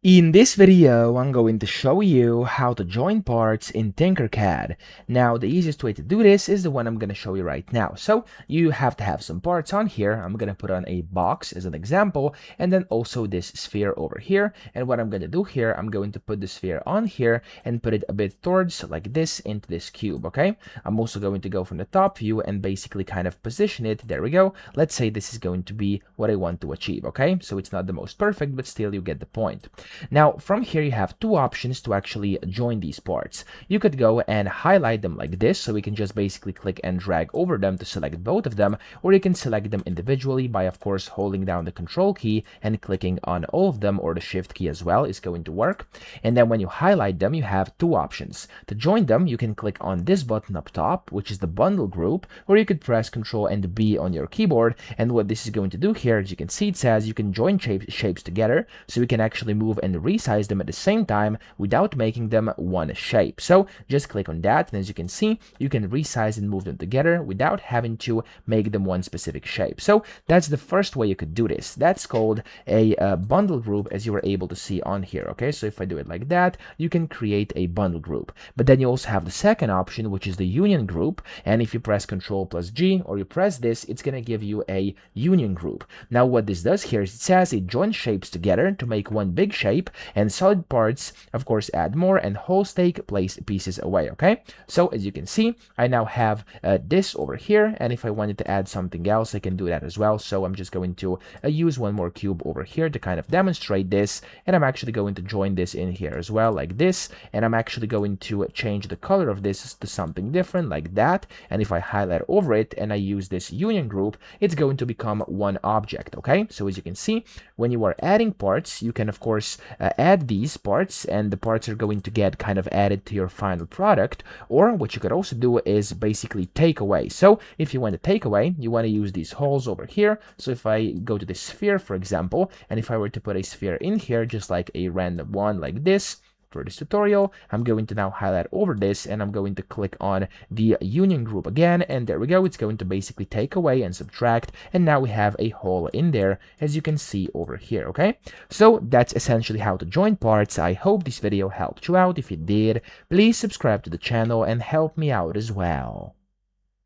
In this video, I'm going to show you how to join parts in Tinkercad. Now, the easiest way to do this is the one I'm going to show you right now. So, you have to have some parts on here. I'm going to put on a box as an example, and then also this sphere over here. And what I'm going to do here, I'm going to put the sphere on here and put it a bit towards like this into this cube, okay? I'm also going to go from the top view and basically kind of position it. There we go. Let's say this is going to be what I want to achieve, okay? So it's not the most perfect, but still you get the point. Now, from here, you have two options to actually join these parts. You could go and highlight them like this, so we can just basically click and drag over them to select both of them, or you can select them individually by, of course, holding down the control key and clicking on all of them, or the shift key as well is going to work. And then when you highlight them, you have two options. To join them, you can click on this button up top, which is the bundle group, or you could press Ctrl and B on your keyboard. And what this is going to do here, as you can see, it says you can join shapes together, so we can actually move and resize them at the same time without making them one shape. So just click on that, and as you can see, you can resize and move them together without having to make them one specific shape. So that's the first way you could do this. That's called a bundle group, as you were able to see on here. Okay, so if I do it like that, you can create a bundle group. But then you also have the second option, which is the union group. And if you press Ctrl plus G, or you press this, it's going to give you a union group. Now what this does here is it says it joins shapes together to make one big shape, and solid parts, of course, add more, and whole take place pieces away. Okay, so as you can see, I now have this over here, and if I wanted to add something else, I can do that as well. So I'm just going to use one more cube over here to kind of demonstrate this, and I'm actually going to join this in here as well, like this, and I'm actually going to change the color of this to something different, like that. And if I highlight over it and I use this union group, it's going to become one object. Okay, so as you can see, when you are adding parts, you can of course add these parts, and the parts are going to get kind of added to your final product. Or what you could also do is basically take away. So if you want to take away, you want to use these holes over here. So if I go to the sphere, for example, and if I were to put a sphere in here, just like a random one like this, for this tutorial, I'm going to now highlight over this, and I'm going to click on the union group again, and there we go. It's going to basically take away and subtract, and now we have a hole in there, as you can see over here. Okay, so that's essentially how to join parts. I hope this video helped you out. If it did, please subscribe to the channel and help me out as well.